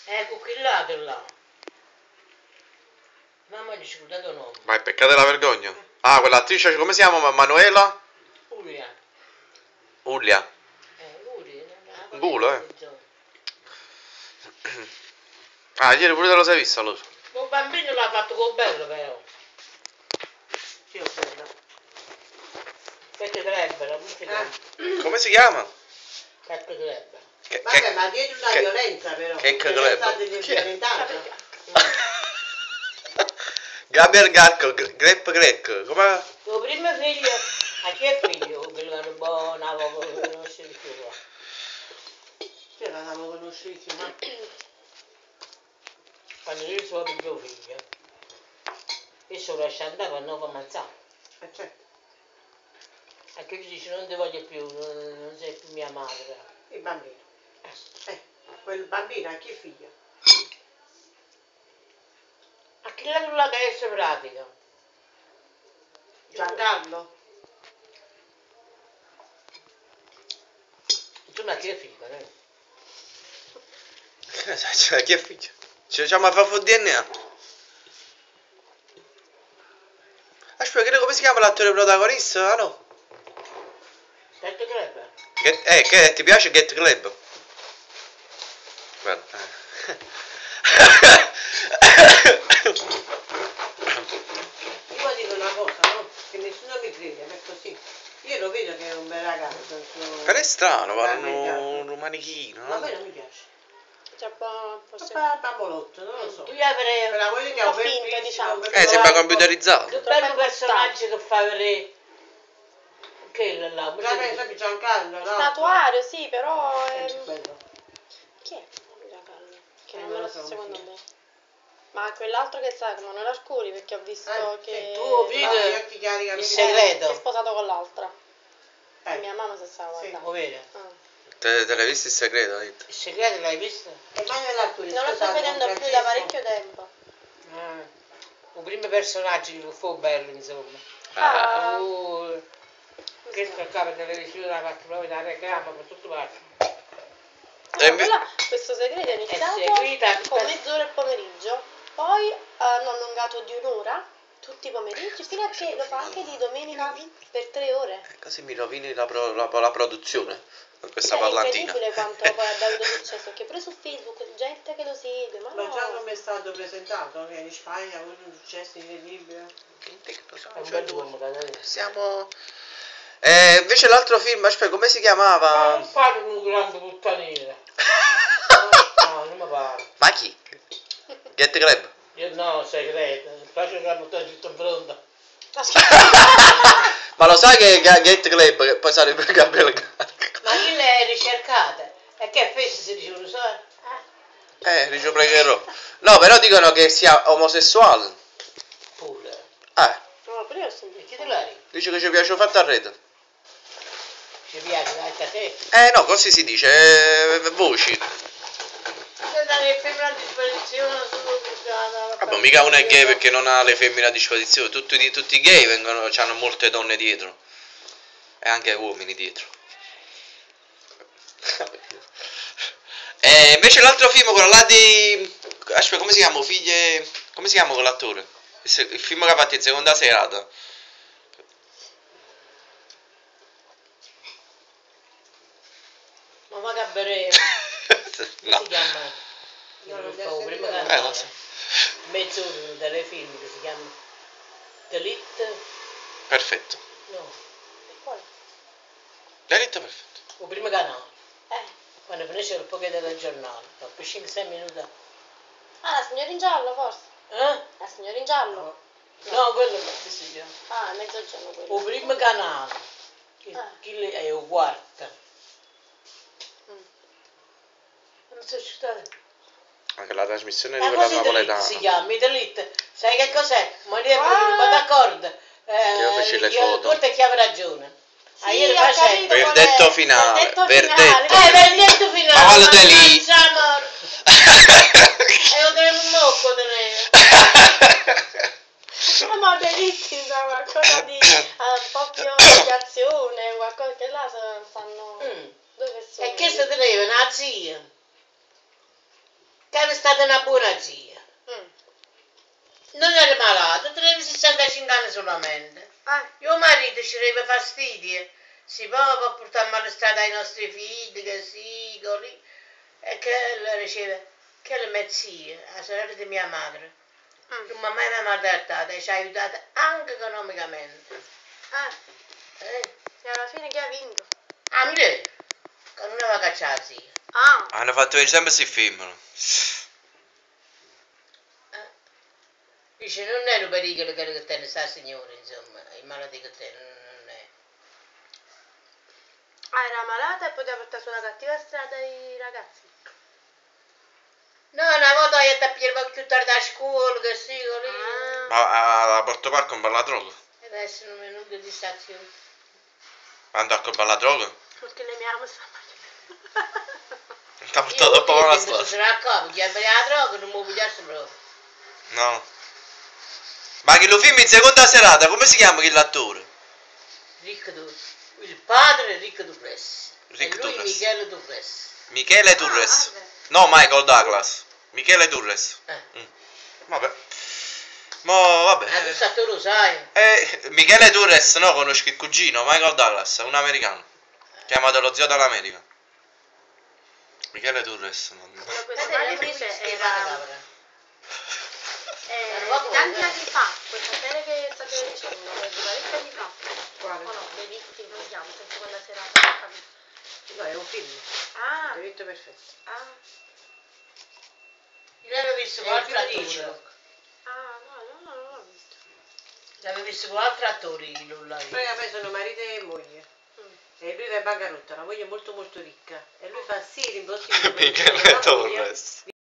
Ecco qui là. Mamma dice che dato nome. Ma è peccato della vergogna. Ah, quell'attrice, come si chiama? Manuela? Ulia. Ulia. Ulia. Un culo, Ah, ieri pure te lo sei visto allora? Un bambino l'ha fatto con bello però. Sì, ho bello. Perché dovrebbero, Come si chiama? perché dovrebbero. Vabbè, ma dietro una violenza però. Che violenza club? violentata. Gabriel Garco, Grep Grec, come? Il primo figlio, a chi è figlio? Quello che non avevo conosciuto più. Io non avevo conosciuto, ma... Quando io sono mio figlio, io sono lasciato andare per non ammazzare. certo. E che dice non ti voglio più, non sei più mia madre. Il bambino. Quel bambino a chi è figlio? A chi la che è pratica? Giancarlo? Tu ma chi è figlio, no? Cioè, chi è figlio? C'è ma fa DNA. Aspetta, come si chiama l'attore protagonista? Ah no. Get Club. Che ti piace Get Club? Guarda. Io dico una cosa, no? Che nessuno mi crede, ma è così. Io lo vedo che è un bel ragazzo. Però è strano, parlano un manichino. Ma a me non mi piace. C'è un po' Bambolotto, non lo so. Tu avrei Per la quelli che ha un bel finto, fisico, diciamo. un bel Sembra computerizzato. che bello personaggio che fa vedere che è là, Già penso che Giancarlo, no? Statuario, sì, però Bello. chi è Frida Kahlo? Che non non me lo lo so so, secondo sì. me. Ma quell'altro che sa, come non Arcuri, perché ho visto che tu vedi Gli occhi chiari, il capelli segreto. si è sposato con l'altra. Eh. Mia mamma si stava Sì, guardando. lo vede. Te l'hai visto il segreto? Il segreto l'hai visto? Emanuele Arturi, Non lo sto vedendo più da parecchio tempo. Il primo personaggio che fu bello, insomma. Ah, Che toccava televisione la parte proprio da reclama per tutto parte. questo segreto è iniziato seguita con mezz'ora il pomeriggio, poi hanno allungato di un'ora tutti i pomeriggi, fino a che lo fa anche di domenica per 3 ore. Così mi rovini la produzione con questa È parlantina. incredibile quanto poi ha dato successo, perché pure su Facebook gente che lo segue, ma Ma già no. non mi è stato presentato che in Spagna ha avuto un successo incredibile. È un bel uomo, Siamo... invece l'altro film, aspetta, come si chiamava? non parlo di un grande puttanino. No, non mi pare. Ma chi? Get Club? Io no, segreto. Faccio la buttare tutto pronto. Ma lo sai che Get Club, che poi sarebbe Gabriele Garco? Ma chi le ricercate? E che feste si dice, lo sai? Ricio pregherò. No, però dicono che sia omosessuale. Pure. No, pure io ho sentito. E chi te l'hai? Dice che ci piace fatto a rete. Ci piace, dai, a te. No, così si dice, voci. Se dare il film a disposizione su... Ma mica uno è gay perché non ha le femmine a disposizione. Tutti i gay hanno molte donne dietro. E anche uomini dietro. Invece l'altro film, quello là di... Aspetta, come si chiama? Figlie... Come si chiama quell'attore? Il film che ha fatto in seconda serata. Ma va a bere... No. Si chiama... No, non Io prima so. canale. Non so. Mezz'ora di telefilm che si chiama Delete. Perfetto. No, Quale? Delitto perfetto. il primo canale. Eh. Quando finisce il pochettino del giornale, dopo 5-6 minuti. Ah, la signora in giallo forse? La signora in giallo? No, quello che si chiama. Ah, mezzogiorno quello. Il primo canale. Chi è il quarto. Non so città. Anche la trasmissione di Ma quella così Delete napoletana. si chiama, Delete. Sai che cos'è? Ma non va d'accordo. Io feci le foto. Tu chi aveva ragione. Sì, Ieri ho facevo. capito. Verdetto finale. Verdetto Verdetto. finale. Verdetto finale. Ma quello di lì. E io devo un mocco tenere. Ma bellissimo, qualcosa di un po' più di azione, qualcosa che là stanno due persone. E che si teneva? Una zia. che è stata una buona zia. Mm. Non era malato, aveva 65 anni solamente. Mio marito ci aveva fastidio. Si può portare malestare ai nostri figli, che sì, così. E che le riceve, che le mia zia, la sorella di mia madre, non mi ha mai maltrattata e ci ha aiutato anche economicamente. E alla fine chi ha vinto? A me, che non aveva cacciato la zia. Ah, Hanno fatto vedere sempre questi film. No? Dice, non è un pericolo che tiene sta signora, insomma, il malattia che tiene, non è. era malata e poteva portare su una cattiva strada i ragazzi. No, una volta io ti pigliavo più tardi a scuola, che sì, così. Ma a Porto Parco con la droga? E adesso non è nulla di stazione. Quando a comprare la droga? Perché lei mi ama stamattina. Ti ha portato dopo la strada? Se la cavo, chi ha la droga non mi pigliasse proprio. No. Ma che lo film in seconda serata, come si chiama l'attore? Ricco il padre è Ricco Dupress. Rick E lui Turres. Michele Dupress. Michele Turres. vabbè. No, Michael Douglas. Michele Turres. Vabbè. Mo, vabbè. Tu stato lo sai. Michele Turres, no, conosco il cugino, Michael Douglas, un americano. Chiamato lo zio dall'America. Michele Turres. Quello che Vedete, si invece invece era la era capra. tanti anni fa, questa serie che state dicendo, di parecchi anni fa. Quale? O no, dei vittimi, come si chiama, sempre quella serata, non ho capito. No, è un film. Ah, Diritto perfetto. Io l'avevo visto con È un altri film di attori. Hitchcock. no, non l'ho visto. L'avevo visto con altri attori, lui là. Poi a me sono marito e moglie. E lui va in bancarotta, la moglie è molto molto ricca. E lui fa sì rimborsi. Michele Turres.